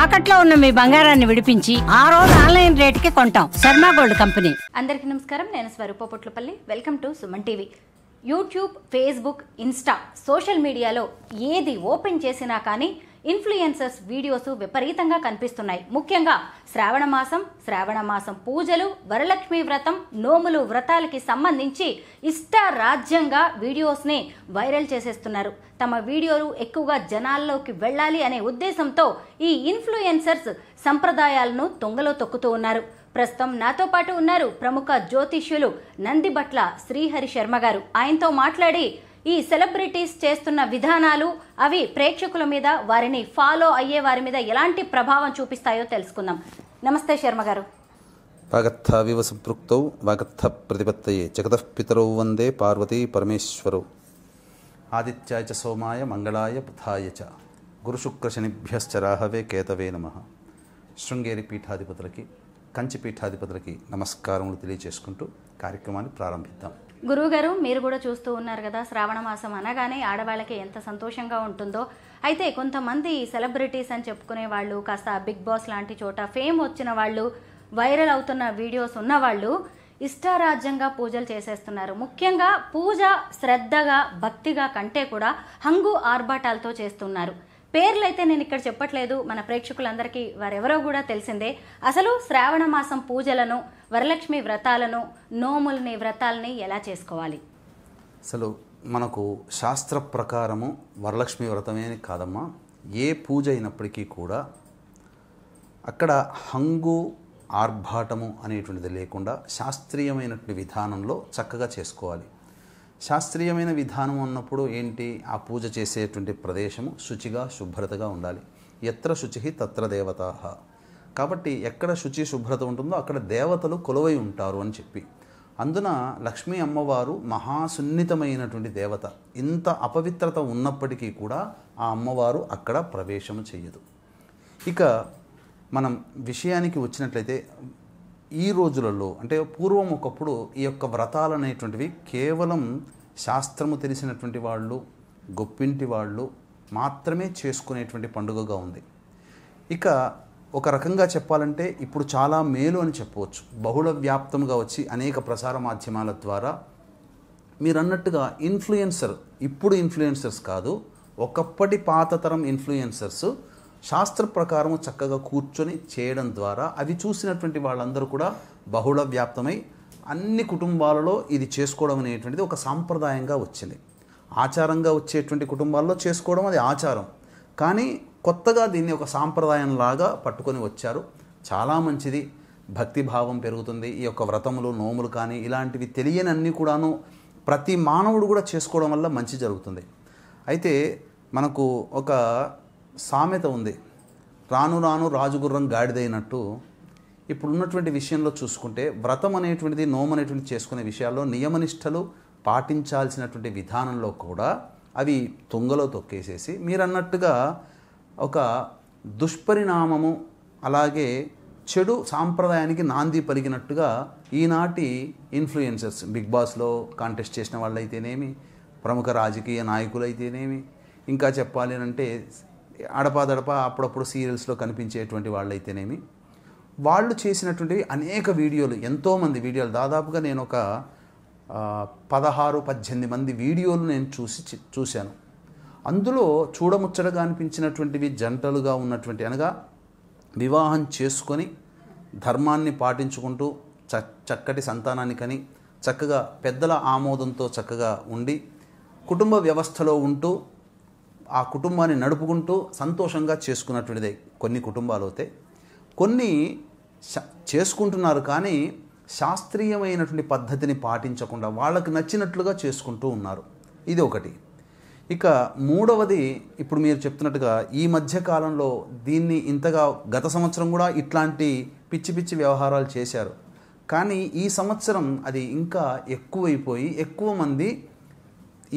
తాకట్లో ఉన్న మీ బంగారాన్ని విడిపించి ఆ రోజు ఆన్లైన్ రేటుకి కొంటాం. Sharma gold company. అందరికీ నమస్కారం. నేను Swarupa Potlapalli. Welcome to Suman TV. YouTube, Facebook, Insta social మీడియాలో ఏది ఓపెన్ చేసినా కానీ ఇన్ఫ్లుయెన్సర్స్ వీడియోస్ విపరీతంగా కనిపిస్తున్నాయి. ముఖ్యంగా శ్రావణ మాసం పూజలు, వరలక్ష్మి వ్రతం, నోములు, వ్రతాలకి సంబంధించి ఇష్టారాజ్యంగా వీడియోస్ని వైరల్ చేసేస్తున్నారు. తమ వీడియోలు ఎక్కువగా జనాల్లోకి వెళ్ళాలి అనే ఉద్దేశంతో ఈ ఇన్ఫ్లుయెన్సర్స్ సంప్రదాయాలను తొంగలో తొక్కుతూ ఉన్నారు. ప్రస్తుతం నాతో పాటు ఉన్నారు ప్రముఖ జ్యోతిష్యులు నందిబట్ల శ్రీహరి శర్మ గారు. ఆయనతో మాట్లాడి ఈ సెలబ్రిటీస్ చేస్తున్న విధానాలు అవి ప్రేక్షకుల మీద, వారిని ఫాలో అయ్యే వారి మీద ఎలాంటి ప్రభావం చూపిస్తాయో తెలుసుకుందాం. నమస్తే శర్మ గారు. వాగర్థ వివ సంపృక్తౌ వాగర్థ ప్రతిపత్తయే జగతః పితరౌ వందే పార్వతీ పరమేశ్వరౌ. ఆదిత్యాయ చ సోమాయ మంగళాయ బుధాయ చ గురుశుక్రశనిభ్యశ్చ రాహవే కేతవే నమః. శృంగేరి పీఠాధిపతులకి, కంచి పీఠాధిపతులకి నమస్కారములు తెలియజేసుకుంటూ కార్యక్రమాన్ని ప్రారంభిద్దాం. గురువుగారు, మీరు కూడా చూస్తూ ఉన్నారు కదా, శ్రావణ మాసం అనగానే ఆడవాళ్ళకి ఎంత సంతోషంగా ఉంటుందో. అయితే కొంతమంది సెలబ్రిటీస్ అని చెప్పుకునే వాళ్ళు, కాస్త బిగ్ బాస్ లాంటి చోట ఫేమ్ వచ్చిన వాళ్ళు, వైరల్ అవుతున్న వీడియోస్ ఉన్నవాళ్ళు ఇష్టారాజ్యంగా పూజలు చేసేస్తున్నారు. ముఖ్యంగా పూజ శ్రద్ధగా, భక్తిగా కంటే కూడా హంగు ఆర్భాటాలతో చేస్తున్నారు. పేర్లైతే నేను ఇక్కడ చెప్పట్లేదు, మన ప్రేక్షకులందరికీ వారెవరో కూడా తెలిసిందే. అసలు శ్రావణ మాసం పూజలను, వరలక్ష్మి వ్రతాలను, నోముల్ని, వ్రతాలని ఎలా చేసుకోవాలి? అసలు మనకు శాస్త్ర ప్రకారము వరలక్ష్మి వ్రతమే కాదమ్మా, ఏ పూజ అయినప్పటికీ కూడా అక్కడ హంగు ఆర్భాటము అనేటువంటిది లేకుండా శాస్త్రీయమైనటువంటి విధానంలో చక్కగా చేసుకోవాలి. శాస్త్రీయమైన విధానం అన్నప్పుడు ఏంటి? ఆ పూజ చేసేటువంటి ప్రదేశము శుచిగా, శుభ్రతగా ఉండాలి. ఎత్ర శుచి తత్ర దేవతాః. కాబట్టి ఎక్కడ శుచి శుభ్రత ఉంటుందో అక్కడ దేవతలు కొలువై ఉంటారు అని చెప్పి, అందున లక్ష్మీ అమ్మవారు మహాసున్నితమైనటువంటి దేవత. ఇంత అపవిత్రత ఉన్నప్పటికీ కూడా ఆ అమ్మవారు అక్కడ ప్రవేశము చెయ్యదు. ఇక మనం విషయానికి వచ్చినట్లయితే, ఈ రోజులలో అంటే పూర్వం ఒకప్పుడు ఈ యొక్క వ్రతాలు అనేటువంటివి కేవలం శాస్త్రము తెలిసినటువంటి వాళ్ళు, గొప్పింటి వాళ్ళు మాత్రమే చేసుకునేటువంటి పండుగగా ఉంది. ఇక ఒక రకంగా చెప్పాలంటే ఇప్పుడు చాలా మేలు అని చెప్పవచ్చు. బహుళ వ్యాప్తంగా వచ్చి అనేక ప్రసార మాధ్యమాల ద్వారా మీరు అన్నట్టుగా ఇన్ఫ్లుయెన్సర్, ఇప్పుడు ఇన్ఫ్లుయెన్సర్స్ కాదు, ఒకప్పటి పాతతరం ఇన్ఫ్లుయెన్సర్స్ శాస్త్ర ప్రకారం చక్కగా కూర్చొని చేయడం ద్వారా అవి చూసినటువంటి వాళ్ళందరూ కూడా బహుళ వ్యాప్తమై అన్ని కుటుంబాలలో ఇది చేసుకోవడం అనేటువంటిది ఒక సాంప్రదాయంగా వచ్చింది. ఆచారంగా వచ్చేటువంటి కుటుంబాల్లో చేసుకోవడం అది ఆచారం, కానీ కొత్తగా దీన్ని ఒక సాంప్రదాయంలాగా పట్టుకొని వచ్చారు. చాలా మంచిది, భక్తిభావం పెరుగుతుంది. ఈ యొక్క వ్రతములు, నోములు కానీ ఇలాంటివి తెలియని అన్నీ కూడాను ప్రతి మానవుడు కూడా చేసుకోవడం వల్ల మంచి జరుగుతుంది. అయితే మనకు ఒక సామెత ఉంది, రాను రాను రాజుగుర్రం గాడిదైనట్టు. ఇప్పుడు ఉన్నటువంటి విషయంలో చూసుకుంటే వ్రతం అనేటువంటిది, నోము అనేటువంటిది చేసుకునే విషయాల్లో నియమనిష్టలు పాటించాల్సినటువంటి విధానంలో కూడా అవి తుంగలో తొక్కేసేసి మీరు అన్నట్టుగా ఒక దుష్పరిణామము, అలాగే చెడు సాంప్రదాయానికి నాంది పలిగినట్టుగా ఈనాటి ఇన్ఫ్లుయెన్సర్స్, బిగ్ బాస్లో కాంటెస్ట్ చేసిన వాళ్ళైతేనేమి, ప్రముఖ రాజకీయ నాయకులైతేనేమి, ఇంకా చెప్పాలి అంటే అడపాదడప అప్పుడప్పుడు సీరియల్స్లో కనిపించేటువంటి వాళ్ళైతేనేమి, వాళ్ళు చేసినటువంటివి అనేక వీడియోలు, ఎంతోమంది వీడియోలు, దాదాపుగా నేను ఒక 16-18 మంది వీడియోలు నేను చూశాను. అందులో చూడముచ్చటగా అనిపించినటువంటివి జంటలుగా ఉన్నటువంటి, అనగా వివాహం చేసుకొని ధర్మాన్ని పాటించుకుంటూ చక్కటి సంతానాన్ని కని చక్కగా పెద్దల ఆమోదంతో చక్కగా ఉండి కుటుంబ వ్యవస్థలో ఉంటూ ఆ కుటుంబాన్ని నడుపుకుంటూ సంతోషంగా చేసుకున్నటువంటిదే కొన్ని కుటుంబాలు అయితే, కొన్ని చేసుకుంటున్నారు కానీ శాస్త్రీయమైనటువంటి పద్ధతిని పాటించకుండా వాళ్ళకి నచ్చినట్లుగా చేసుకుంటూ ఉన్నారు. ఇది ఒకటి. ఇక మూడవది, ఇప్పుడు మీరు చెప్తున్నట్టుగా ఈ మధ్య కాలంలో దీన్ని ఇంతగా, గత సంవత్సరం కూడా ఇట్లాంటి పిచ్చి పిచ్చి వ్యవహారాలు చేశారు, కానీ ఈ సంవత్సరం అది ఇంకా ఎక్కువైపోయి ఎక్కువ మంది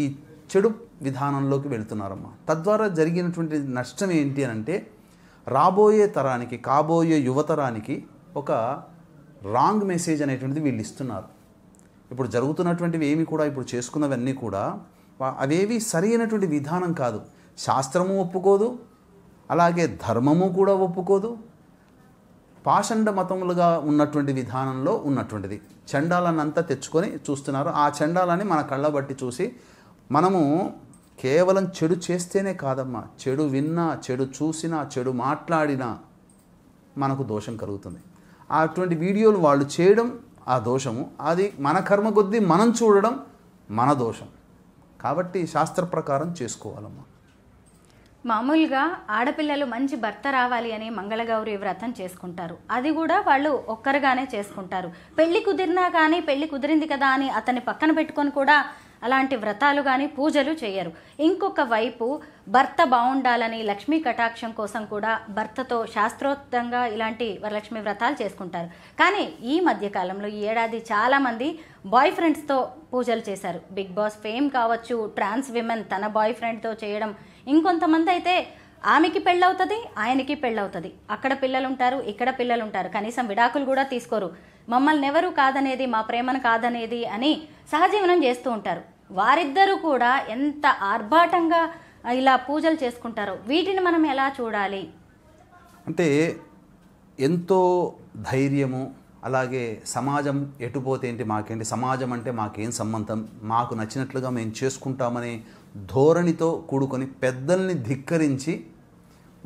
ఈ చెడు విధానంలోకి వెళుతున్నారమ్మా. తద్వారా జరిగినటువంటి నష్టం ఏంటి అని అంటే, రాబోయే తరానికి, కాబోయే యువతరానికి ఒక రాంగ్ మెసేజ్ అనేటువంటిది వీళ్ళు ఇస్తున్నారు. ఇప్పుడు జరుగుతున్నటువంటివి ఏమి కూడా, ఇప్పుడు చేసుకున్నవన్నీ కూడా అవేవి సరైనటువంటి విధానం కాదు. శాస్త్రము ఒప్పుకోదు, అలాగే ధర్మము కూడా ఒప్పుకోదు. పాషండ మతములుగా ఉన్నటువంటి విధానంలో ఉన్నటువంటిది చండాలన్నంతా తెచ్చుకొని చూస్తున్నారు. ఆ చండాలని మన కళ్ళ బట్టి చూసి మనము కేవలం చెడు చేస్తేనే కాదమ్మా, చెడు విన్నా, చెడు చూసినా, చెడు మాట్లాడినా మనకు దోషం కలుగుతుంది. అటువంటి వీడియోలు వాళ్ళు చేయడం ఆ దోషము, అది మన కర్మ కొద్దీ మనం చూడడం మన దోషం. కాబట్టి శాస్త్ర ప్రకారం చేసుకోవాలమ్మా. మామూలుగా ఆడపిల్లలు మంచి భర్త రావాలి అని మంగళగౌరి వ్రతం చేసుకుంటారు. అది కూడా వాళ్ళు ఒక్కరుగానే చేసుకుంటారు. పెళ్లి కుదిరినా కానీ పెళ్లి కుదిరింది కదా అని అతన్ని పక్కన పెట్టుకొని కూడా అలాంటి వ్రతాలు కానీ పూజలు చేయరు. ఇంకొక వైపు భర్త బాగుండాలని లక్ష్మీ కటాక్షం కోసం కూడా భర్తతో శాస్త్రోక్తంగా ఇలాంటి వరలక్ష్మి వ్రతాలు చేసుకుంటారు. కానీ ఈ మధ్యకాలంలో ఈ ఏడాది చాలామంది బాయ్ ఫ్రెండ్స్తో పూజలు చేశారు. బిగ్ బాస్ ఫేమ్ కావచ్చు, ట్రాన్స్ విమెన్ తన బాయ్ ఫ్రెండ్తో చేయడం, ఇంకొంతమంది అయితే ఆమెకి పెళ్ళవుతుంది, ఆయనకి పెళ్ళవుతుంది, అక్కడ పిల్లలు ఉంటారు, ఇక్కడ పిల్లలు ఉంటారు, కనీసం విడాకులు కూడా తీసుకోరు, మమ్మల్ని ఎవరు కాదనేది, మా ప్రేమను కాదనేది అని సహజీవనం చేస్తూ ఉంటారు. వారిద్దరూ కూడా ఎంత ఆర్భాటంగా ఇలా పూజలు చేసుకుంటారో వీటిని మనం ఎలా చూడాలి? అంటే ఎంతో ధైర్యము, అలాగే సమాజం ఎటుపోతే ఏంటి మాకేంటి, సమాజం అంటే మాకేం సంబంధం, మాకు నచ్చినట్లుగా మేము చేసుకుంటామనే ధోరణితో కూడుకొని పెద్దల్ని ధిక్కరించి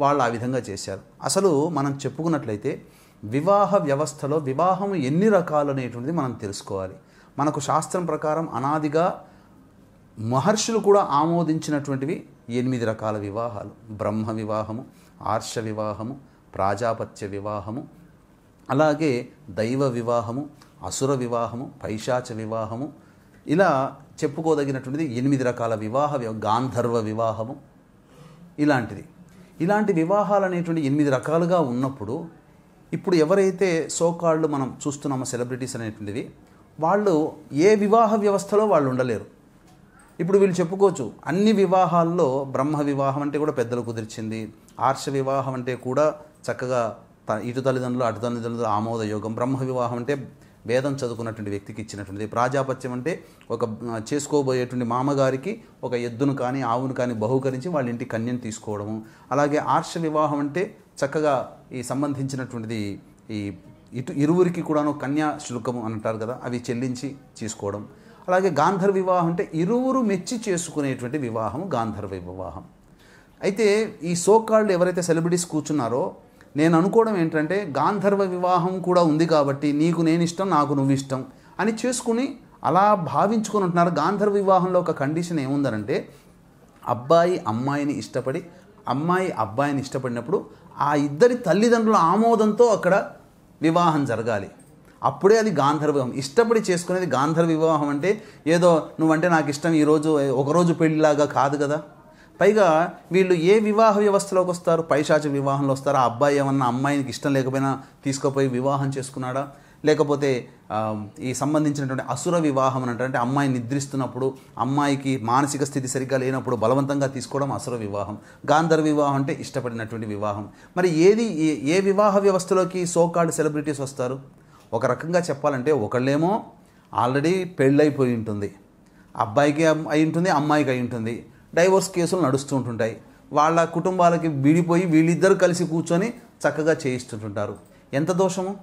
వాళ్ళు ఆ విధంగా చేశారు. అసలు మనం చెప్పుకున్నట్లయితే వివాహ వ్యవస్థలో వివాహం ఎన్ని రకాలు అనేటువంటిది మనం తెలుసుకోవాలి. మనకు శాస్త్రం ప్రకారం అనాదిగా మహర్షులు కూడా ఆమోదించినటువంటివి 8 రకాల వివాహాలు. బ్రహ్మ వివాహము, ఆర్ష వివాహము, ప్రాజాపత్య వివాహము, అలాగే దైవ వివాహము, అసుర వివాహము, పైశాచ వివాహము, ఇలా చెప్పుకోదగినటువంటిది 8 రకాల గాంధర్వ వివాహము ఇలాంటిది. ఇలాంటి వివాహాలు అనేటువంటి 8 రకాలుగా ఉన్నప్పుడు ఇప్పుడు ఎవరైతే సోకాళ్ళు మనం చూస్తున్నామో సెలబ్రిటీస్ అనేటువంటివి, వాళ్ళు ఏ వివాహ వ్యవస్థలో వాళ్ళు ఉండలేరు. ఇప్పుడు వీళ్ళు చెప్పుకోవచ్చు అన్ని వివాహాల్లో బ్రహ్మ వివాహం అంటే కూడా పెద్దలు కుదిర్చింది, ఆర్ష వివాహం అంటే కూడా చక్కగా ఇటు తల్లిదండ్రులు అటు తల్లిదండ్రులు ఆమోదయోగం, బ్రహ్మ వివాహం అంటే వేదం చదువుకున్నటువంటి వ్యక్తికి ఇచ్చినటువంటిది, ప్రాజాపత్యం అంటే ఒక చేసుకోబోయేటువంటి మామగారికి ఒక ఎద్దును కానీ ఆవును కానీ బహుకరించి వాళ్ళ ఇంటి కన్యను తీసుకోవడము, అలాగే ఆర్ష వివాహం అంటే చక్కగా ఈ సంబంధించినటువంటిది ఈ ఇరువురికి కూడాను కన్యా శుల్కము అంటారు కదా, అవి చెల్లించి తీసుకోవడం. అలాగే గాంధర్వ వివాహం అంటే ఇరువురు మెచ్చి చేసుకునేటువంటి వివాహం గాంధర్వ వివాహం. అయితే ఈ సోకాళ్ళు ఎవరైతే సెలబ్రిటీస్ కూర్చున్నారో నేను అనుకోవడం ఏంటంటే గాంధర్వ వివాహం కూడా ఉంది కాబట్టి నీకు నేను ఇష్టం, నాకు నువ్వు ఇష్టం అని చేసుకుని అలా భావించుకొని ఉంటున్నారు. గాంధర్వ వివాహంలో ఒక కండిషన్ ఏముందనంటే అబ్బాయి అమ్మాయిని ఇష్టపడి, అమ్మాయి అబ్బాయిని ఇష్టపడినప్పుడు ఆ ఇద్దరి తల్లిదండ్రుల ఆమోదంతో అక్కడ వివాహం జరగాలి. అప్పుడే అది గాంధర్వ వివాహం. ఇష్టపడి చేసుకునేది గాంధర్వ వివాహం అంటే ఏదో నువ్వంటే నాకు ఇష్టం ఈరోజు ఒకరోజు పెళ్ళిలాగా కాదు కదా. పైగా వీళ్ళు ఏ వివాహ వ్యవస్థలోకి వస్తారు? పైశాచ వివాహంలో వస్తారు. ఆ అబ్బాయి ఏమన్నా అమ్మాయికి ఇష్టం లేకపోయినా తీసుకుపోయి వివాహం చేసుకున్నాడా? లేకపోతే ఈ సంబంధించినటువంటి అసుర వివాహం అని అంటే అమ్మాయి నిద్రిస్తున్నప్పుడు అమ్మాయికి మానసిక స్థితి సరిగ్గా లేనప్పుడు బలవంతంగా తీసుకోవడం అసుర వివాహం. గాంధర్వ వివాహం అంటే ఇష్టపడినటువంటి వివాహం. మరి ఏ వివాహ వ్యవస్థలోకి సోకాల్డ్ సెలబ్రిటీస్ వస్తారు? ఒక రకంగా చెప్పాలంటే ఒకళ్ళేమో ఆల్రెడీ పెళ్ళైపోయి ఉంటుంది, అబ్బాయికి అయి ఉంటుంది, అమ్మాయికి అయి ఉంటుంది, డైవోర్స్ కేసులు నడుస్తూ ఉంటుంటాయి, వాళ్ళ కుటుంబాలకి విడిపోయి వీళ్ళిద్దరు కలిసి కూర్చొని చక్కగా చేయిస్తుంటుంటారు. ఎంత దోషము!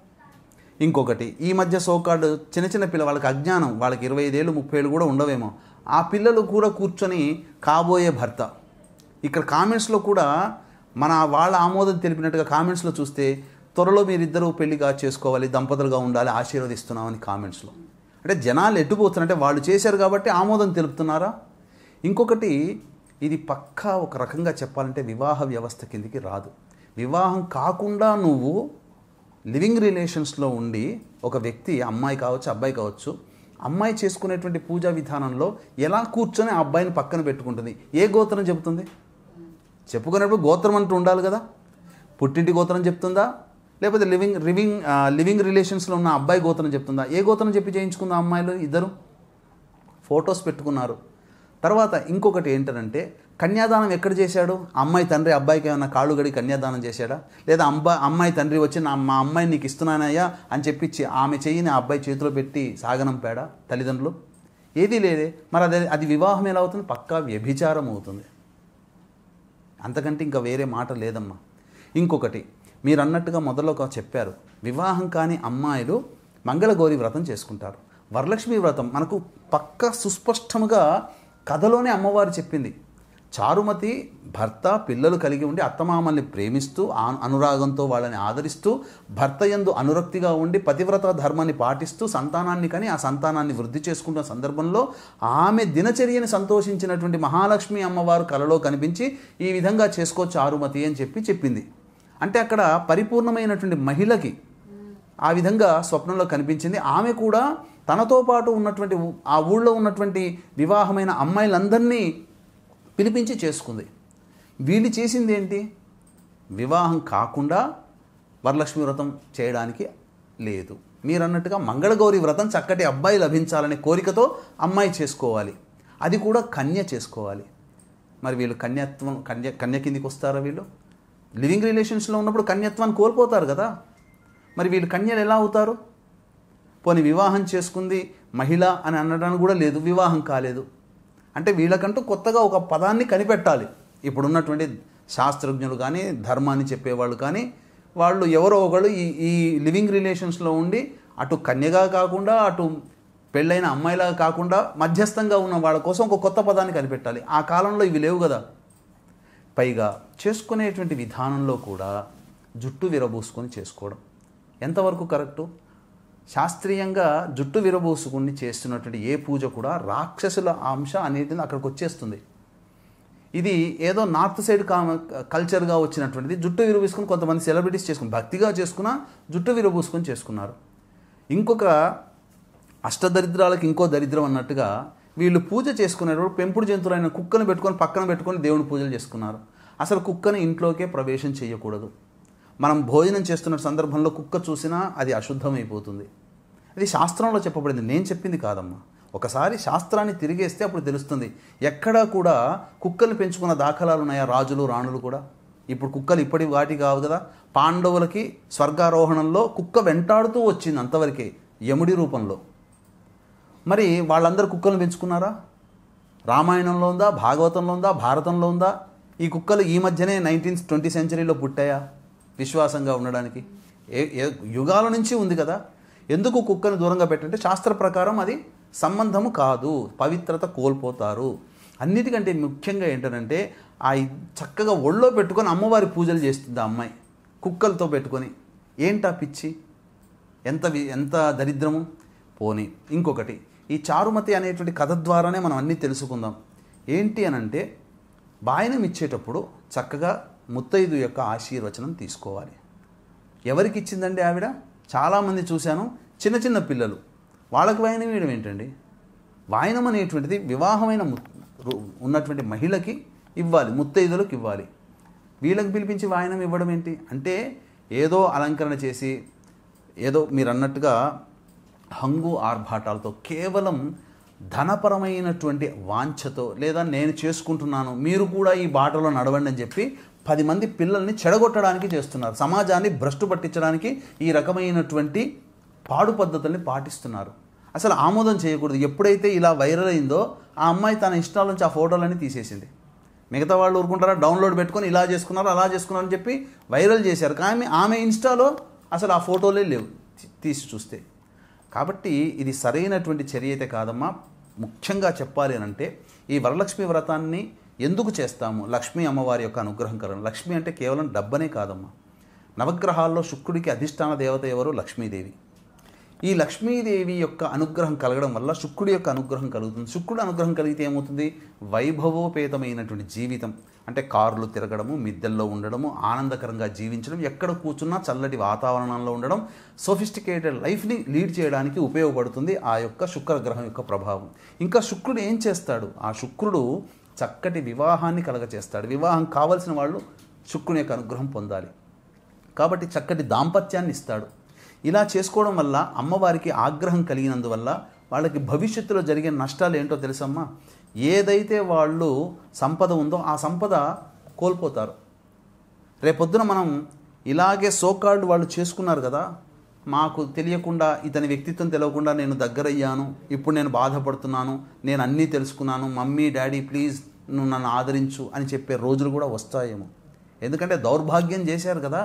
ఇంకొకటి ఈ మధ్య సోకాల్డ్ చిన్న చిన్న పిల్ల వాళ్ళకి అజ్ఞానం, వాళ్ళకి 25 ఏళ్ళు 30 ఏళ్ళు కూడా ఉండవేమో, ఆ పిల్లలు కూడా కూర్చొని కాబోయే భర్త. ఇక్కడ కామెంట్స్లో కూడా వాళ్ళ ఆమోదం తెలిపినట్టుగా కామెంట్స్లో చూస్తే త్వరలో మీరిద్దరూ పెళ్లిగా చేసుకోవాలి, దంపతులుగా ఉండాలి, ఆశీర్వదిస్తున్నామని కామెంట్స్లో. అంటే జనాలు ఎట్టుపోతున్నారంటే వాళ్ళు చేశారు కాబట్టి ఆమోదం తెలుపుతున్నారా? ఇంకొకటి ఇది పక్కా ఒక రకంగా చెప్పాలంటే వివాహ వ్యవస్థ కిందికి రాదు. వివాహం కాకుండా నువ్వు లివింగ్ రిలేషన్స్లో ఉండి ఒక వ్యక్తి, అమ్మాయి కావచ్చు అబ్బాయి కావచ్చు, అమ్మాయి చేసుకునేటువంటి పూజా విధానంలో ఎలా కూర్చొని ఆ అబ్బాయిని పక్కన పెట్టుకుంటుంది? ఏ గోత్రం చెబుతుంది? చెప్పుకునేప్పుడు గోత్రం అంటూ ఉండాలి కదా. పుట్టింటి గోత్రం చెప్తుందా, లేకపోతే లివింగ్ రిలేషన్స్లో ఉన్న అబ్బాయి గోత్రం చెప్తుందా? ఏ గోత్రం చెప్పి చేయించుకుందా అమ్మాయిలు? ఇద్దరు ఫొటోస్ పెట్టుకున్నారు. తర్వాత ఇంకొకటి ఏంటంటే కన్యాదానం ఎక్కడ చేశాడు? అమ్మాయి తండ్రి అబ్బాయికి ఏమైనా కాళ్ళు గడి కన్యాదానం చేశాడా? లేదా అమ్మాయి తండ్రి వచ్చి మా అమ్మాయిని నీకు ఇస్తున్నానయ్యా అని చెప్పి ఆమె చెయ్యిని ఆ అబ్బాయి చేతిలో పెట్టి సాగనంపాడా తల్లిదండ్రులు? ఏదీ లేదే. మరి అది వివాహం ఎలా అవుతుంది? పక్కా వ్యభిచారం అవుతుంది. అంతకంటే ఇంకా వేరే మాట లేదమ్మా. ఇంకొకటి మీరు అన్నట్టుగా మొదలో చెప్పారు, వివాహం కాని అమ్మాయిలు మంగళగౌరి వ్రతం చేసుకుంటారు. వరలక్ష్మి వ్రతం మనకు పక్క సుస్పష్టముగా కథలోనే అమ్మవారు చెప్పింది. చారుమతి భర్త పిల్లలు కలిగి ఉండి అత్తమామల్ని ప్రేమిస్తూ అనురాగంతో వాళ్ళని ఆదరిస్తూ భర్త యందు అనురక్తిగా ఉండి పతివ్రత ధర్మాన్ని పాటిస్తూ సంతానాన్ని కని ఆ సంతానాన్ని వృద్ధి చేసుకుంటున్న సందర్భంలో ఆమె దినచర్యని సంతోషించినటువంటి మహాలక్ష్మి అమ్మవారు కలలో కనిపించి ఈ విధంగా చేసుకో చారుమతి అని చెప్పింది. అంటే అక్కడ పరిపూర్ణమైనటువంటి మహిళకి ఆ విధంగా స్వప్నంలో కనిపించింది. ఆమె కూడా తనతో పాటు ఉన్నటువంటి ఆ ఊళ్ళో ఉన్నటువంటి వివాహమైన అమ్మాయిలందరినీ పిలిపించి చేసుకుంది. వీళ్ళు చేసింది ఏంటి? వివాహం కాకుండా వరలక్ష్మి వ్రతం చేయడానికి లేదు. మీరు అన్నట్టుగా మంగళగౌరి వ్రతం చక్కటి అబ్బాయి లభించాలనే కోరికతో అమ్మాయి చేసుకోవాలి, అది కూడా కన్య చేసుకోవాలి. మరి వీళ్ళు కన్య కిందికి వస్తారా? వీళ్ళు లివింగ్ రిలేషన్స్లో ఉన్నప్పుడు కన్యత్వాన్ని కోల్పోతారు కదా. మరి వీళ్ళు కన్యలు ఎలా అవుతారు? పోనీ వివాహం చేసుకుంది మహిళ అని అనడానికి కూడా లేదు, వివాహం కాలేదు అంటే వీళ్ళకంటూ కొత్తగా ఒక పదాన్ని కనిపెట్టాలి. ఇప్పుడున్నటువంటి శాస్త్రజ్ఞులు కానీ ధర్మాన్ని చెప్పేవాళ్ళు కానీ వాళ్ళు ఎవరో ఒకళ్ళు ఈ లివింగ్ రిలేషన్స్లో ఉండి అటు కన్యగా కాకుండా అటు పెళ్ళైన అమ్మాయిలాగా కాకుండా మధ్యస్థంగా ఉన్న వాళ్ళ కోసం ఒక కొత్త పదాన్ని కనిపెట్టాలి. ఆ కాలంలో ఇవి లేవు కదా. పైగా చేసుకునేటువంటి విధానంలో కూడా జుట్టు విరబూసుకొని చేసుకోవడం ఎంతవరకు కరెక్టు? శాస్త్రీయంగా జుట్టు విరబూసుకుని చేస్తున్నటువంటి ఏ పూజ కూడా రాక్షసుల అంశ అనేది అక్కడికి వచ్చేస్తుంది. ఇది ఏదో నార్త్ సైడ్ కల్చర్గా వచ్చినటువంటిది. జుట్టు విరబూసుకుని కొంతమంది సెలబ్రిటీస్ చేసుకుని భక్తిగా చేసుకున్నా జుట్టు విరబూసుకొని చేసుకున్నారు. ఇంకొక అష్టదరిద్రాలకు ఇంకో దరిద్రం అన్నట్టుగా వీళ్ళు పూజ చేసుకునేటప్పుడు పెంపుడు జంతువులైన కుక్కను పెట్టుకొని పక్కన పెట్టుకొని దేవుని పూజలు చేసుకున్నారు. అసలు కుక్కని ఇంట్లోకే ప్రవేశం చేయకూడదు. మనం భోజనం చేస్తున్న సందర్భంలో కుక్క చూసినా అది అశుద్ధమైపోతుంది. అది శాస్త్రంలో చెప్పబడింది, నేను చెప్పింది కాదమ్మా. ఒకసారి శాస్త్రాన్ని తిరిగేస్తే అప్పుడు తెలుస్తుంది. ఎక్కడా కూడా కుక్కలు పెంచుకున్న దాఖలాలు ఉన్నాయా? రాజులు రాణులు కూడా. ఇప్పుడు కుక్కలు ఇప్పటి వాటి కావు కదా. పాండవులకి స్వర్గారోహణంలో కుక్క వెంటాడుతూ వచ్చింది అంతవరకే, యముడి రూపంలో. మరి వాళ్ళందరూ కుక్కలను పెంచుకున్నారా? రామాయణంలో ఉందా? భాగవతంలో ఉందా? భారతంలో ఉందా? ఈ కుక్కలు ఈ మధ్యనే 19th సెంచరీలో పుట్టాయా విశ్వాసంగా ఉండడానికి? యుగాల నుంచి ఉంది కదా. ఎందుకు కుక్కను దూరంగా పెట్టంటే శాస్త్ర ప్రకారం అది సంబంధము కాదు, పవిత్రత కోల్పోతారు. అన్నిటికంటే ముఖ్యంగా ఏంటంటే ఆ చక్కగా ఒళ్ళో పెట్టుకొని అమ్మవారి పూజలు చేస్తుంది ఆ అమ్మాయి కుక్కలతో పెట్టుకొని. ఏంటా పిచ్చి, ఎంత దరిద్రము. పోనీ ఇంకొకటి, ఈ చారుమతి అనేటువంటి కథ ద్వారానే మనం అన్నీ తెలుసుకుందాం. ఏంటి అనంటే బాయనం ఇచ్చేటప్పుడు చక్కగా ముత్తైదు యొక్క ఆశీర్వచనం తీసుకోవాలి. ఎవరికి ఇచ్చిందండి ఆవిడ? చాలామంది చూశాను, చిన్న చిన్న పిల్లలు. వాళ్ళకి వాయనం ఇవ్వడం ఏంటండి? వాయనం అనేటువంటిది వివాహమైన ఉన్నటువంటి మహిళకి ఇవ్వాలి, ముత్తైదులకు ఇవ్వాలి. వీళ్ళకి పిలిపించి వాయనం ఇవ్వడం ఏంటి అంటే ఏదో అలంకరణ చేసి ఏదో మీరు అన్నట్టుగా హంగు ఆర్భాటాలతో కేవలం ధనపరమైనటువంటి వాంఛతో లేదా నేను చేసుకుంటున్నాను మీరు కూడా ఈ బాటలో నడవండి అని చెప్పి 10 మంది పిల్లల్ని చెడగొట్టడానికి చేస్తున్నారు. సమాజాన్ని భ్రష్టు పట్టించడానికి ఈ రకమైనటువంటి పాడు పద్ధతుల్ని పాటిస్తున్నారు. అసలు ఆమోదం చేయకూడదు. ఎప్పుడైతే ఇలా వైరల్ అయిందో ఆ అమ్మాయి తన ఇష్టాల నుంచి ఆ ఫోటోలన్నీ తీసేసింది. మిగతా వాళ్ళు ఊరుకుంటారా? డౌన్లోడ్ పెట్టుకొని ఇలా చేసుకున్నారు అలా చేసుకున్నారు అని చెప్పి వైరల్ చేశారు. కానీ ఆమె ఇన్స్టాలో అసలు ఆ ఫోటోలే లేవు తీసి చూస్తే. కాబట్టి ఇది సరైనటువంటి చర్య అయితే కాదమ్మా. ముఖ్యంగా చెప్పాలి అని అంటే ఈ వరలక్ష్మి వ్రతాన్ని ఎందుకు చేస్తాము? లక్ష్మీ అమ్మవారి యొక్క అనుగ్రహం కలగడం. లక్ష్మి అంటే కేవలం డబ్బనే కాదమ్మా. నవగ్రహాల్లో శుక్రుడికి అధిష్టాన దేవత ఎవరు? లక్ష్మీదేవి. ఈ లక్ష్మీదేవి యొక్క అనుగ్రహం కలగడం వల్ల శుక్రుడి యొక్క అనుగ్రహం కలుగుతుంది. శుక్రుడి అనుగ్రహం కలిగితే ఏమవుతుంది? వైభవోపేతమైనటువంటి జీవితం అంటే కార్లు తిరగడము, మిద్దెల్లో ఉండడము, ఆనందకరంగా జీవించడం, ఎక్కడ కూర్చున్నా చల్లటి వాతావరణంలో ఉండడం, సోఫిస్టికేటెడ్ లైఫ్ని లీడ్ చేయడానికి ఉపయోగపడుతుంది ఆ యొక్క శుక్రగ్రహం యొక్క ప్రభావం. ఇంకా శుక్రుడు ఏం చేస్తాడు? ఆ శుక్రుడు చక్కటి వివాహాన్ని కలగచేస్తాడు. వివాహం కావలసిన వాళ్ళు శుక్రుని యొక్క అనుగ్రహం పొందాలి కాబట్టి చక్కటి దాంపత్యాన్ని ఇస్తాడు. ఇలా చేసుకోవడం వల్ల అమ్మవారికి ఆగ్రహం కలిగినందువల్ల వాళ్ళకి భవిష్యత్తులో జరిగే నష్టాలు ఏంటో తెలుసమ్మా? ఏదైతే వాళ్ళు సంపద ఉందో ఆ సంపద కోల్పోతారు. రేపొద్దున మనం ఇలాగే సోకాల్డ్ వాళ్ళు చేసుకున్నారు కదా, మాకు తెలియకుండా ఇతని వ్యక్తిత్వం తెలియకుండా నేను దగ్గరయ్యాను, ఇప్పుడు నేను బాధపడుతున్నాను, నేను అన్నీ తెలుసుకున్నాను, మమ్మీ డాడీ ప్లీజ్ నువ్వు నన్ను ఆదరించు అని చెప్పే రోజులు కూడా వస్తాయేమో. ఎందుకంటే దౌర్భాగ్యం చేశారు కదా,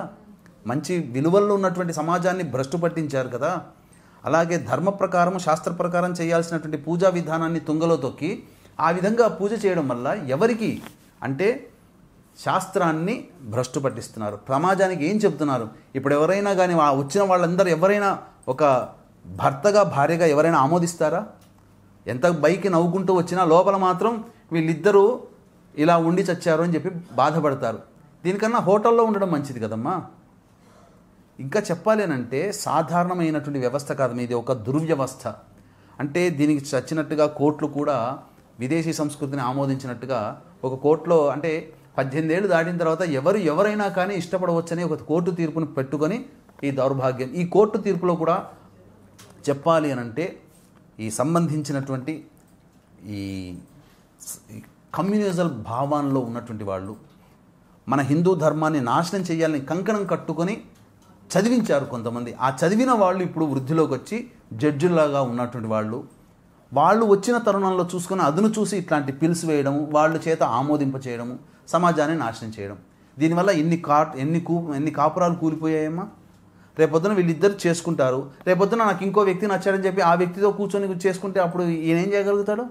మంచి విలువల్లో ఉన్నటువంటి సమాజాన్ని భ్రష్టు పట్టించారు కదా. అలాగే ధర్మ ప్రకారం శాస్త్ర ప్రకారం చేయాల్సినటువంటి పూజా విధానాన్ని తుంగలో తొక్కి ఆ విధంగా పూజ చేయడం వల్ల ఎవరికి అంటే శాస్త్రాన్ని భ్రష్టు పట్టిస్తున్నారు. సమాజానికి ఏం చెప్తున్నారు? ఇప్పుడు ఎవరైనా కానీ వచ్చిన వాళ్ళందరూ ఎవరైనా ఒక భర్తగా భార్యగా ఎవరైనా ఆమోదిస్తారా? ఎంత బైకి నవ్వుకుంటూ వచ్చినా లోపల మాత్రం వీళ్ళిద్దరూ ఇలా ఉండి చచ్చారు అని చెప్పి బాధపడతారు. దీనికన్నా హోటల్లో ఉండడం మంచిది కదమ్మా. ఇంకా చెప్పాలేనంటే సాధారణమైనటువంటి వ్యవస్థ కాదు, ఇది ఒక దుర్వ్యవస్థ. అంటే దీనికి చచ్చినట్టుగా కోర్టులు కూడా విదేశీ సంస్కృతిని ఆమోదించినట్టుగా ఒక కోర్టులో అంటే 18 ఏళ్ళు దాటిన తర్వాత ఎవరైనా కానీ ఇష్టపడవచ్చని ఒక కోర్టు తీర్పును పెట్టుకొని ఈ దౌర్భాగ్యం. ఈ కోర్టు తీర్పులో కూడా చెప్పాలి అనంటే ఈ సంబంధించినటువంటి ఈ కమ్యూనిజం భావాల్లో ఉన్నటువంటి వాళ్ళు మన హిందూ ధర్మాన్ని నాశనం చేయాలని కంకణం కట్టుకొని చదివించారు కొంతమంది. ఆ చదివిన వాళ్ళు ఇప్పుడు వృద్ధిలోకి వచ్చి జడ్జిల్లాగా ఉన్నటువంటి వాళ్ళు వచ్చిన తరుణంలో చూసుకొని అదును చూసి ఇట్లాంటి పిల్స్ వేయడం, వాళ్ళ చేత ఆమోదింప చేయడము, సమాజాన్ని నాశనం చేయడం. దీనివల్ల ఎన్ని కాపురాలు కూలిపోయాయమ్మా. రేపొద్దున వీళ్ళిద్దరు చేసుకుంటారు, రేపొద్దున నాకు ఇంకో వ్యక్తి నచ్చాడని చెప్పి ఆ వ్యక్తితో కూర్చొని చేసుకుంటే అప్పుడు ఈయన ఏం చేయగలుగుతాడు?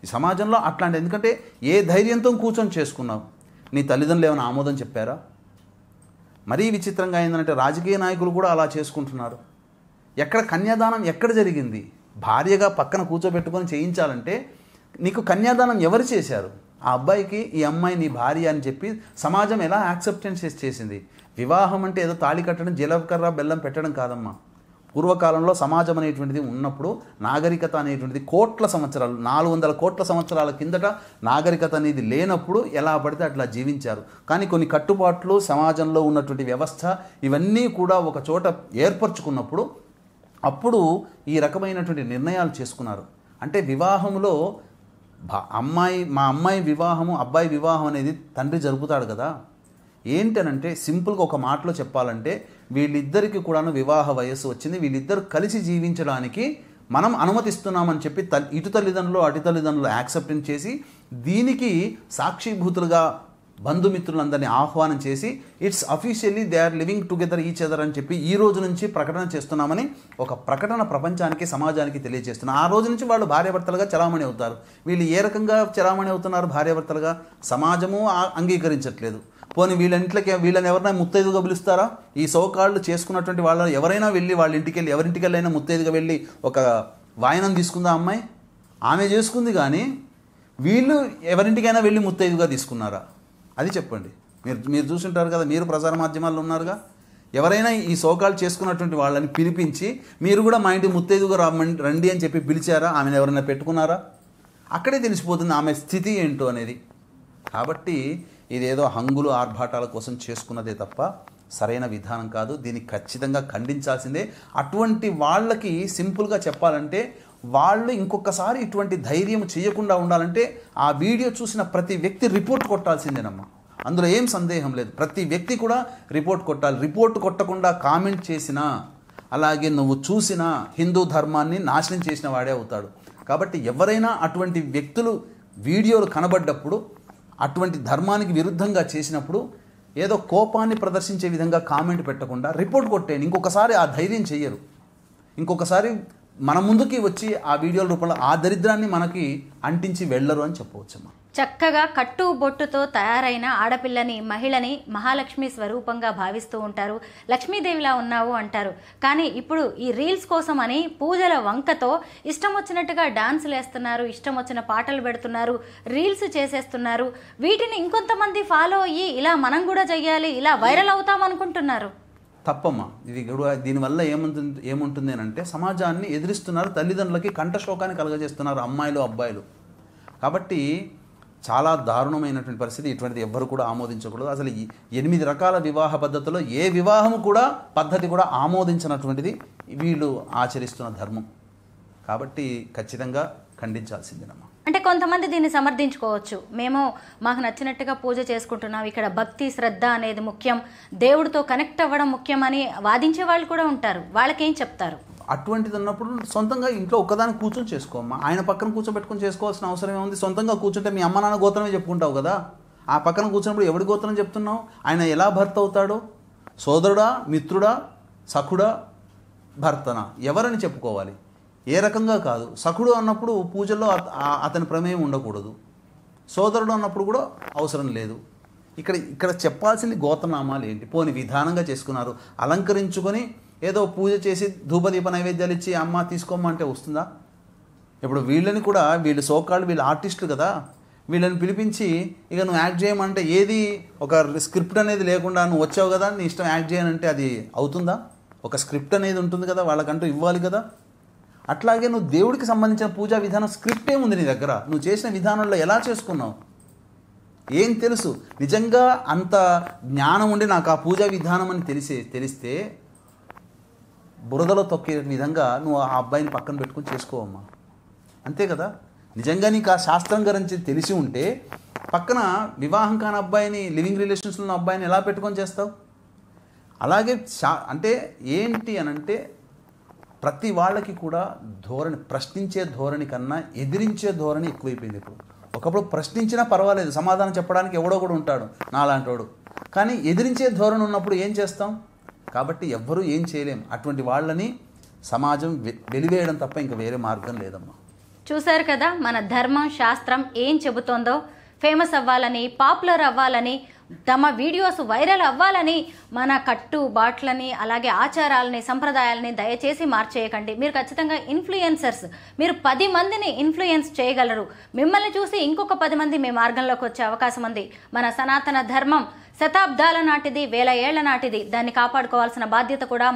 ఈ సమాజంలో అట్లాంటి, ఎందుకంటే ఏ ధైర్యంతో కూర్చొని చేసుకున్నావు? నీ తల్లిదండ్రులు ఏమైనా ఆమోదం చెప్పారా? మరీ విచిత్రంగా ఏంటంటే రాజకీయ నాయకులు కూడా అలా చేసుకుంటున్నారు. ఎక్కడ కన్యాదానం ఎక్కడ జరిగింది? భార్యగా పక్కన కూర్చోబెట్టుకొని చేయించాలంటే నీకు కన్యాదానం ఎవరు చేశారు? ఆ అబ్బాయికి ఈ అమ్మాయి నీ భార్య అని చెప్పి సమాజం ఎలా యాక్సెప్టెన్స్ చేసింది? వివాహం అంటే ఏదో తాళి కట్టడం, జీలకర్ర బెల్లం పెట్టడం కాదమ్మా. పూర్వకాలంలో సమాజం అనేటువంటిది ఉన్నప్పుడు నాగరికత అనేటువంటిది కోట్ల సంవత్సరాలు 400 కోట్ల సంవత్సరాల కిందట నాగరికత అనేది లేనప్పుడు ఎలా పడితే అట్లా జీవించారు. కానీ కొన్ని కట్టుబాట్లు, సమాజంలో ఉన్నటువంటి వ్యవస్థ ఇవన్నీ కూడా ఒక చోట ఏర్పరచుకున్నప్పుడు అప్పుడు ఈ రకమైనటువంటి నిర్ణయాలు చేసుకున్నారు. అంటే వివాహంలో మా అమ్మాయి వివాహము, అబ్బాయి వివాహం అనేది తండ్రి జరుపుతాడు కదా. ఏంటనంటే సింపుల్గా ఒక మాటలో చెప్పాలంటే వీళ్ళిద్దరికీ కూడాను వివాహ వయస్సు వచ్చింది, వీళ్ళిద్దరు కలిసి జీవించడానికి మనం అనుమతిస్తున్నామని చెప్పి ఇటు తల్లిదండ్రులు అటు తల్లిదండ్రులు యాక్సెప్టెన్స్ చేసి దీనికి సాక్షిభూతులుగా బంధుమిత్రులందరినీ ఆహ్వానం చేసి it's officially they are living together each other అని చెప్పి ఈ రోజు నుంచి ప్రకటన చేస్తున్నామని ఒక ప్రకటన ప్రపంచానికి సమాజానికి తెలియజేస్తున్నారు. ఆ రోజు నుంచి వాళ్ళు భార్యాభర్తలుగా చలామణి అవుతారు. వీళ్ళు ఏ రకంగా చలామణి అవుతున్నారు భార్యాభర్తలుగా? సమాజము అంగీకరించట్లేదు. పోనీ వీళ్ళని ఎవరైనా ముత్తైదుగా పిలుస్తారా? ఈ సోకాళ్ళు చేసుకున్నటువంటి వాళ్ళని ఎవరైనా వెళ్ళి వాళ్ళ ఇంటికి వెళ్ళి ఎవరింటికి వెళ్ళైనా ముత్తైదుగా వెళ్ళి ఒక వాయనం తీసుకుందా అమ్మాయి? ఆమె చేసుకుంది, కానీ వీళ్ళు ఎవరింటికైనా వెళ్ళి ముత్తైదుగా తీసుకున్నారా? అది చెప్పండి. మీరు చూసుంటారు కదా, మీరు ప్రసార మాధ్యమాల్లో ఉన్నారుగా. ఎవరైనా ఈ సోకాళ్ళు చేసుకున్నటువంటి వాళ్ళని పిలిపించి మీరు కూడా మా ఇంటికి ముత్తైదుగా రండి అని చెప్పి పిలిచారా? ఆమెను ఎవరైనా పెట్టుకున్నారా? అక్కడే తెలిసిపోతుంది ఆమె స్థితి ఏంటో అనేది. కాబట్టి ఇదేదో హంగులు ఆర్భాటాల కోసం చేసుకున్నదే తప్ప సరైన విధానం కాదు. దీన్ని ఖచ్చితంగా ఖండించాల్సిందే. అటువంటి వాళ్ళకి సింపుల్గా చెప్పాలంటే వాళ్ళు ఇంకొకసారి ఇటువంటి ధైర్యం చేయకుండా ఉండాలంటే ఆ వీడియో చూసిన ప్రతి వ్యక్తి రిపోర్ట్ కొట్టాల్సిందేనమ్మా. అందులో ఏం సందేహం లేదు. ప్రతి వ్యక్తి కూడా రిపోర్ట్ కొట్టాలి. రిపోర్ట్ కొట్టకుండా కామెంట్ చేసినా, అలాగే నువ్వు చూసినా హిందూ ధర్మాన్ని నాశనం చేసిన వాడే అవుతాడు. కాబట్టి ఎవరైనా అటువంటి వ్యక్తులు వీడియోలు కనబడ్డప్పుడు అటువంటి ధర్మానికి విరుద్ధంగా చేసినప్పుడు ఏదో కోపాన్ని ప్రదర్శించే విధంగా కామెంట్ పెట్టకుండా రిపోర్ట్ కొట్టేయండి. ఇంకొకసారి ఆ ధైర్యం చెయ్యరు. ఇంకొకసారి మన ముందుకి వచ్చి ఆ వీడియోల రూపంలో ఆ దరిద్రాన్ని మనకి అంటించి వెళ్ళరు అని చెప్పవచ్చమ్మా. చక్కగా కట్టు బొట్టుతో తయారైన ఆడపిల్లని, మహిళని మహాలక్ష్మి స్వరూపంగా భావిస్తూ ఉంటారు. లక్ష్మీదేవిలా ఉన్నావు అంటారు. కానీ ఇప్పుడు ఈ రీల్స్ కోసం అని పూజల వంకతో ఇష్టం వచ్చినట్టుగా డాన్సులు వేస్తున్నారు, ఇష్టం వచ్చిన పాటలు పెడుతున్నారు, రీల్స్ చేసేస్తున్నారు. వీటిని ఇంకొంతమంది ఫాలో అయ్యి ఇలా మనం కూడా చెయ్యాలి, ఇలా వైరల్ అవుతాం అనుకుంటున్నారు. తప్పమ్మా. ఇది దీనివల్ల ఏముంటుంది అని అంటే సమాజాన్ని ఎదిరిస్తున్నారు, తల్లిదండ్రులకి కంఠశోకాన్ని కలగజేస్తున్నారు అమ్మాయిలు అబ్బాయిలు. కాబట్టి చాలా దారుణమైనటువంటి పరిస్థితి. ఇటువంటిది ఎవ్వరు కూడా ఆమోదించకూడదు. అసలు 8 రకాల వివాహ పద్ధతుల్లో ఏ వివాహము కూడా పద్ధతి కూడా ఆమోదించినటువంటిది వీళ్ళు ఆచరిస్తున్న ధర్మం. కాబట్టి ఖచ్చితంగా ఖండించాల్సిందేనమ్మా. అంటే కొంతమంది దీన్ని సమర్థించుకోవచ్చు. మాకు నచ్చినట్టుగా పూజ చేసుకుంటున్నాం, ఇక్కడ భక్తి శ్రద్ధ అనేది ముఖ్యం, దేవుడితో కనెక్ట్ అవ్వడం ముఖ్యం అని వాదించే వాళ్ళు కూడా ఉంటారు. వాళ్ళకేం చెప్తారు? అటువంటిది ఉన్నప్పుడు సొంతంగా ఇంట్లో ఒక్కదాన్ని కూర్చొని చేసుకోమ్మా. ఆయన పక్కన కూర్చోబెట్టుకొని చేసుకోవాల్సిన అవసరం ఏముంది? సొంతంగా కూర్చుంటే మీ అమ్మ నాన్న గోత్రమే చెప్పుకుంటావు కదా. ఆ పక్కన కూర్చున్నప్పుడు ఎవడి గోత్రం చెప్తున్నావు? ఆయన ఎలా భర్త అవుతాడో? సోదరుడా, మిత్రుడా, సఖుడా, భర్తనా, ఎవరని చెప్పుకోవాలి? ఏ రకంగా కాదు. సఖుడు అన్నప్పుడు పూజల్లో అతని ప్రమేయం ఉండకూడదు. సోదరుడు అన్నప్పుడు కూడా అవసరం లేదు. ఇక్కడ చెప్పాల్సింది గోత్రనామాలు ఏంటి? పోని విధానంగా చేసుకున్నారు, అలంకరించుకొని ఏదో పూజ చేసి ధూపదీప నైవేద్యాలు ఇచ్చి అమ్మ తీసుకోమంటే వస్తుందా? ఇప్పుడు వీళ్ళని కూడా వీళ్ళు సోకాళ్ళు వీళ్ళు ఆర్టిస్టులు కదా, వీళ్ళని పిలిపించి ఇక నువ్వు యాక్ట్ చేయమంటే ఏది ఒక స్క్రిప్ట్ అనేది లేకుండా నువ్వు వచ్చావు కదా నీ ఇష్టం యాక్ట్ చేయనంటే అది అవుతుందా? ఒక స్క్రిప్ట్ అనేది ఉంటుంది కదా, వాళ్ళకంటూ ఇవ్వాలి కదా. అట్లాగే నువ్వు దేవుడికి సంబంధించిన పూజా విధానం స్క్రిప్ట్ ఏముంది నీ దగ్గర? నువ్వు చేసిన విధానంలో ఎలా చేసుకున్నావు? ఏం తెలుసు? నిజంగా అంత జ్ఞానం ఉండి నాకు ఆ పూజా విధానం అని తెలిస్తే బురదలో తొక్కే విధంగా నువ్వు ఆ అబ్బాయిని పక్కన పెట్టుకుని చేసుకోవమ్మా. అంతే కదా. నిజంగా నీకు ఆ శాస్త్రం గురించి తెలిసి ఉంటే పక్కన వివాహం కాని అబ్బాయిని, లివింగ్ రిలేషన్స్లో ఉన్న అబ్బాయిని ఎలా పెట్టుకొని చేస్తావు? అలాగే అంటే ఏంటి అనంటే ప్రతి వాళ్ళకి కూడా ధోరణి, ప్రశ్నించే ధోరణి కన్నా ఎదిరించే ధోరణి ఎక్కువైపోయింది ఇప్పుడు. ఒకప్పుడు ప్రశ్నించినా పర్వాలేదు, సమాధానం చెప్పడానికి ఎవడో కూడా ఉంటాడు నాలాంటోడు. కానీ ఎదిరించే ధోరణి ఉన్నప్పుడు ఏం చేస్తాం? కాబట్టి ఎవ్వరూ ఏం చేయలేం. అటువంటి వాళ్ళని సమాజం వెలివేయడం తప్ప ఇంకా వేరే మార్గం లేదమ్మా. చూశారు కదా మన ధర్మం శాస్త్రం ఏం చెబుతోందో. ఫేమస్ అవ్వాలని, పాపులర్ అవ్వాలని, తమ వీడియోస్ వైరల్ అవ్వాలని మన కట్టు బాట్లని, అలాగే ఆచారాలని, సంప్రదాయాలని దయచేసి మార్చేయకండి. మీరు ఖచ్చితంగా ఇన్ఫ్లుయెన్సర్స్, మీరు 10 మందిని ఇన్ఫ్లుయెన్స్ చేయగలరు. మిమ్మల్ని చూసి ఇంకొక 10 మంది మీ మార్గంలోకి వచ్చే అవకాశం ఉంది. మన సనాతన ధర్మం శతాబ్దాల నాటిది, 1000 ఏళ్ల నాటిది. దాన్ని కాపాడుకోవాల్సిన బాధ్యత కూడా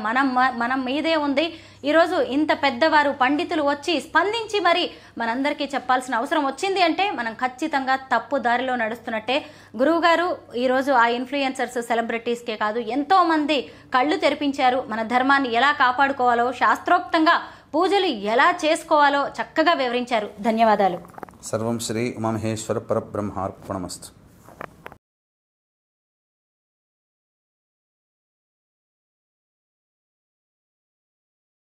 మనం మీదే ఉంది. ఈరోజు ఇంత పెద్దవారు పండితులు వచ్చి స్పందించి మరి మనందరికీ చెప్పాల్సిన అవసరం వచ్చింది అంటే మనం ఖచ్చితంగా తప్పు దారిలో నడుస్తున్నట్టే. గురువుగారు ఈరోజు ఆ ఇన్ఫ్లుయెన్సర్స్, సెలబ్రిటీస్కే కాదు ఎంతో మంది కళ్ళు తెరిపించారు. మన ధర్మాన్ని ఎలా కాపాడుకోవాలో, శాస్త్రోక్తంగా పూజలు ఎలా చేసుకోవాలో చక్కగా వివరించారు. ధన్యవాదాలు. సర్వం శ్రీ ఉమామహేశ్వర పరబ్రహ్మార్పణమస్తు.